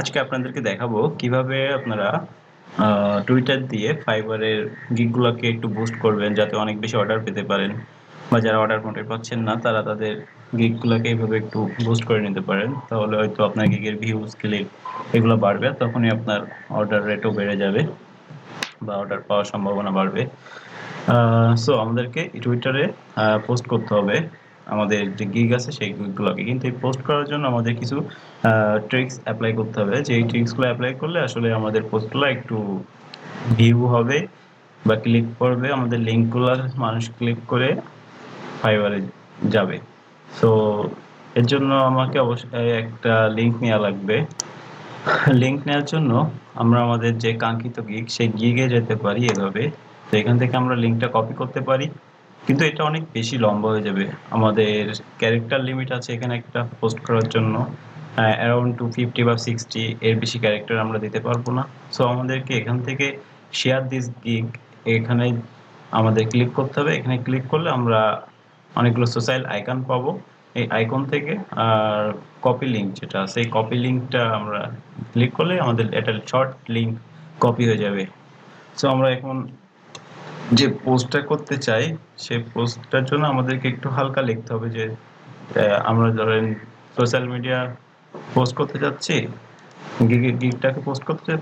আজকে আপনাদেরকে দেখাবো কিভাবে আপনারা টুইটার দিয়ে ফাইবারের গিগগুলোকে একটু বুস্ট করবেন যাতে অনেক বেশি অর্ডার পেতে পারেন, বা যারা অর্ডার মোটেই পাচ্ছেন না তারা তাদের গিগগুলোকে এইভাবে একটু বুস্ট করে নিতে পারেন। তাহলে হয়তো আপনার গিগের ভিউজ, ক্লিক এগুলো বাড়বে, তখনই আপনার অর্ডার রেটও বেড়ে যাবে বা অর্ডার পাওয়ার সম্ভাবনা বাড়বে। সো আমাদেরকে টুইটারে পোস্ট করতে হবে আমাদের যে গিগ আছে সেই গিগগুলোকে। কিন্তু এই পোস্ট করার জন্য আমাদের কিছু ট্রিক্স অ্যাপ্লাই করতে হবে, যে এই ট্রিক্সগুলো অ্যাপ্লাই করলে আসলে আমাদের পোস্টগুলো একটু ভিউ হবে বা ক্লিক করবে, আমাদের লিঙ্কগুলো মানুষ ক্লিক করে ফাইবারে যাবে। সো এর জন্য আমাকে অবশ্যই একটা লিঙ্ক নেওয়া লাগবে। লিঙ্ক নেওয়ার জন্য আমরা আমাদের যে কাঙ্ক্ষিত গিগ সেই গিগে যেতে পারি এভাবে। তো এখান থেকে আমরা লিঙ্কটা কপি করতে পারি, কিন্তু এটা অনেক বেশি লম্বা হয়ে যাবে। আমাদের ক্যারেক্টার লিমিট আছে এখানে একটা পোস্ট করার জন্য, অ্যারাউন্ড 250 বা 60, এর বেশি ক্যারেক্টার আমরা দিতে পারবো না। সো আমাদেরকে এখান থেকে শেয়ার দিস গিগ এখানে আমাদের ক্লিক করতে হবে। এখানে ক্লিক করলে আমরা অনেকগুলো সোশ্যাল আইকন পাবো। এই আইকন থেকে আর কপি লিঙ্ক যেটা আছে, এই কপি লিঙ্কটা আমরা ক্লিক করলে আমাদের একটা শর্ট লিঙ্ক কপি হয়ে যাবে। সো আমরা এখন যে পোস্টটা করতে চাই সেই পোস্টটার জন্য আমাদেরকে একটু হালকা লিখতে হবে, যে আমরা ধরেন সোশ্যাল মিডিয়া পোস্ট করতে যাচ্ছি, গিগটাকে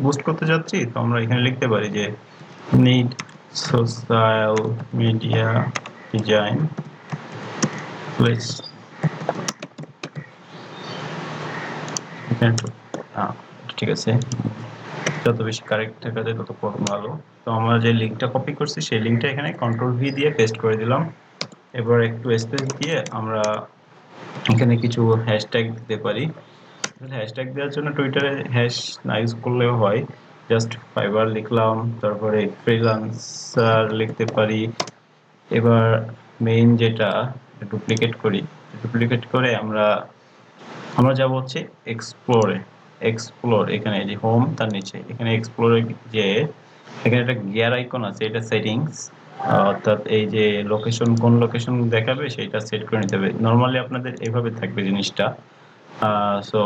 বুস্ট করতে যাচ্ছি, তো আমরা এখানে লিখতে পারি যে need social media design place. ঠিক আছে, যত বেশি কারেক্ট থাকা যায় তত ভালো। তো আমরা যে লিঙ্কটা কপি করছি সেই লিঙ্কটা এখানে কন্ট্রোল ভি দিয়ে পেস্ট করে দিলাম। এবার একটু স্পেস দিয়ে আমরা এখানে কিছু হ্যাশট্যাগ দিতে পারি। হ্যাশট্যাগ দেওয়ার জন্য টুইটারে হ্যাশ না ইউজ করলেও হয়, জাস্ট ফাইবার লিখলাম, তারপরে ফ্রিল্যান্সার লিখতে পারি। এবার মেইন যেটা ডুপ্লিকেট করি, ডুপ্লিকেট করে আমরা আমরা যাব হচ্ছে এক্সপ্লোরে। এক্সপ্লোর এখানে যে হোম তার নিচে এখানে এক্সপ্লোরে, যে এখানে একটা গিয়ার আইকন আছে, এটা সেটিংস, অর্থাৎ এই যে লোকেশন, কোন লোকেশন দেখাবে সেটা সেট করে নিতে হবে। নর্মালি আপনাদের এইভাবে থাকবে জিনিসটা। সো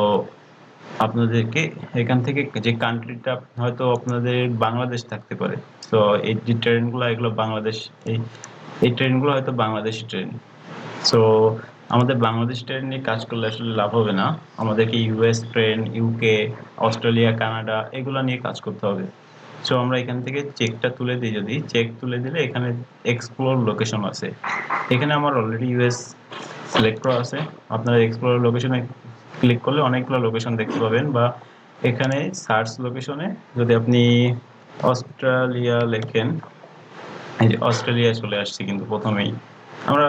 আপনাদেরকে এখান থেকে যে কান্ট্রিটা, হয়তো আপনাদের বাংলাদেশ থাকতে পারে, তো এই যে ট্রেনগুলো এগুলো বাংলাদেশ, এই এই ট্রেনগুলো হয়তো বাংলাদেশি ট্রেন। সো আমাদের বাংলাদেশ ট্রেন নিয়ে কাজ করলে আসলে লাভ হবে না, আমাদেরকে US train, UK, Australia, Canada এগুলো নিয়ে কাজ করতে হবে। সো আমরা এখান থেকে চেকটা তুলে দিই, যদি চেক তুলে দিলে এখানে এক্সপ্লোর লোকেশন আছে, এখানে আমার অলরেডি ইউএস সিলেক্ট করা আছে। আপনারা এক্সপ্লোর লোকেশনে ক্লিক করলে অনেকগুলো লোকেশন দেখতে পাবেন, বা এখানে সার্চ লোকেশনে যদি আপনি অস্ট্রেলিয়া লেখেন, এই যে অস্ট্রেলিয়া চলে আসছে কিন্তু প্রথমেই। আমরা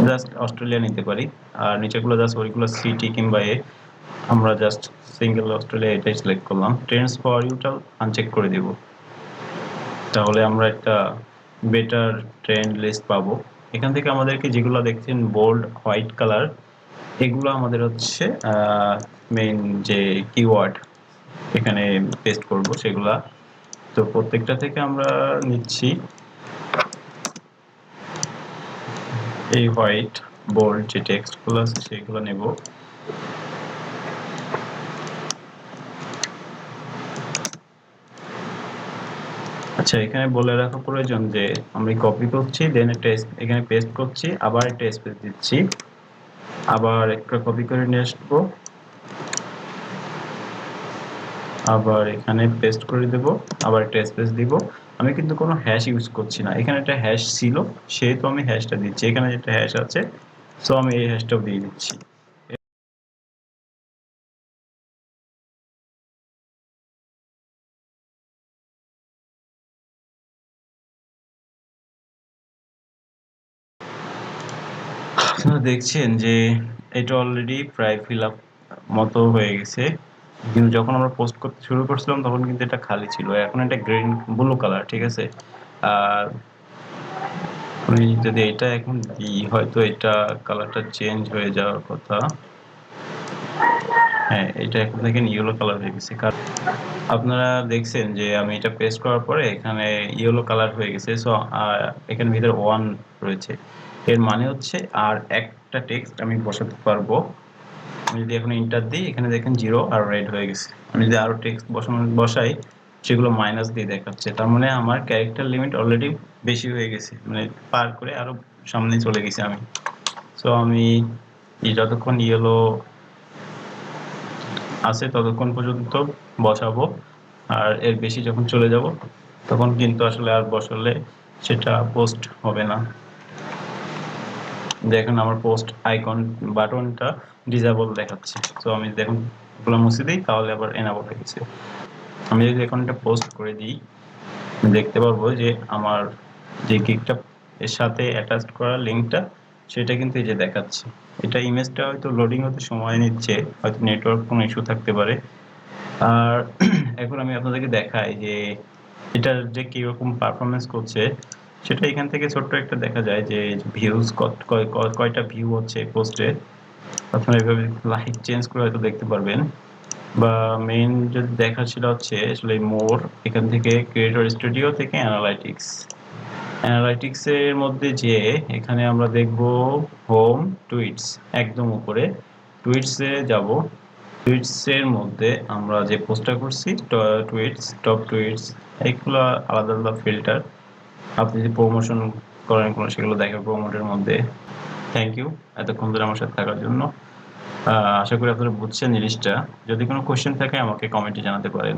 জাস্ট অস্ট্রেলিয়া নিতে পারি, আর নিচেগুলো জাস্ট ওইগুলো সিটি কিংবা আমরা জাস্ট সিঙ্গেল অস্ট্রেলিয়া এটাই সিলেক্ট করলাম। ট্রেন্ডস ফর ইউটাল আনচেক করে দিব, তাহলে আমরা একটা বেটার ট্রেন্ড লিস্ট পাবো। এখান থেকে আমাদেরকে যেগুলো দেখছেন বোল্ড হোয়াইট কালার, এগুলো আমাদের হচ্ছে মেইন যে কিওয়ার্ড এখানে পেস্ট করব সেগুলা। তো প্রত্যেকটা থেকে আমরা নিচ্ছি এই হোয়াইট বোল্ড যে টেক্সটগুলো আছে সেগুলো নেব। আচ্ছা, এখানে বলে রাখা প্রয়োজন যে আমি কপি করছি, দেন একটা এখানে পেস্ট করছি, আবার একটা স্পেস দিচ্ছি, আবার একটা কপি করে নিয়ে আসবো, আবার এখানে পেস্ট করে দেব, আবার একটা স্পেস দিব। আমি কিন্তু কোনো হ্যাশ ইউজ করছি না, এখানে একটা হ্যাশ ছিল সেহেতু আমি হ্যাশটা দিচ্ছি, এখানে একটা হ্যাশ আছে সো আমি এই হ্যাশটাও দিয়ে দিচ্ছি। আপনারা দেখছেন যে এটা অলরেডি প্রায় ফিল আপ মতো হয়ে গেছে, কিন্তু যখন আমরা পোস্ট করতে শুরু করছিলাম তখন কিন্তু এটা খালি ছিল, এখন এটা গ্রিন ব্লু কালার, ঠিক আছে। আর আমি যদি এটা এখন দিই হয়তো এটা কালারটা চেঞ্জ হয়ে যাওয়ার কথা। হ্যাঁ, এটা এখন দেখেন ইয়েলো কালার হয়ে গেছে, কারণ আপনারা দেখছেন যে আমি এটা পেস্ট করার পরে এখানে ইয়েলো কালার হয়ে গেছে। সো এখানে ভিতরে ওয়ান রয়েছে, এর মানে হচ্ছে আর একটা টেক্সট আমি বসাতে পারবো। আমি যদি এখন এন্টার দিই এখানে দেখেন 0 আর রেড হয়ে গেছে। আমি যদি আরো টেক্সট বসাই সেগুলো মাইনাস দিয়ে দেখাচ্ছে, তার মানে আমার ক্যারেক্টার লিমিট অলরেডি বেশি হয়ে গেছে, মানে পার করে আরো সামনে চলে গেছি আমি। সো আমি যতক্ষণ ইয়েলো আছে ততক্ষণ পর্যন্ত বসাবো, আর এর বেশি যখন চলে যাব তখন কিন্তু আসলে আর বসালে সেটা পোস্ট হবে না। দেখুন আমার পোস্ট আইকন বাটনটা ডিসেবল দেখাচ্ছে। সো আমি দেখুন এগুলো মুছে দিই তাহলে আবার এনাবল হয়ে গেছে। আমি যদি এখন এটা পোস্ট করে দিই দেখতে পারবো যে আমার যে গিগটা এর সাথে অ্যাটাচড করা লিঙ্কটা সেটা কিন্তু এই যে দেখাচ্ছে। এটা ইমেজটা হয়তো লোডিং হতে সময় নিচ্ছে, হয়তো নেটওয়ার্ক কোনো ইস্যু থাকতে পারে। আর এখন আমি আপনাদেরকে দেখাই যে এটার যে কিরকম পারফরমেন্স করছে সেটা এখান থেকে ছোট্ট একটা দেখা যায় যে ভিউজ কয়টা ভিউ হচ্ছে পোস্টে। আপনারা এভাবে লাইক চেঞ্জ করে হয়তো দেখতে পারবেন, বা মেইন যদি দেখা সেটা হচ্ছে আসলে মোর, এখান থেকে ক্রিয়েটর স্টুডিও থেকে অ্যানালাইটিক্স এর মধ্যে যে এখানে আমরা দেখব হোম টুইটস, একদম উপরে টুইটস এ যাব। টুইটস এর মধ্যে আমরা যে পোস্টটা করছি টুইটস, টপ টুইটস, এগুলো আলাদা আলাদা ফিল্টার। আপনি যদি প্রমোশন করেন কোনো সেগুলো দেখেন প্রমোটের মধ্যে। থ্যাংক ইউ এতক্ষণ ধরে আমার সাথে থাকার জন্য। আশা করি আপনারা বুঝছেন জিনিসটা। যদি কোনো কোশ্চেন থাকে আমাকে কমেন্টে জানাতে পারেন।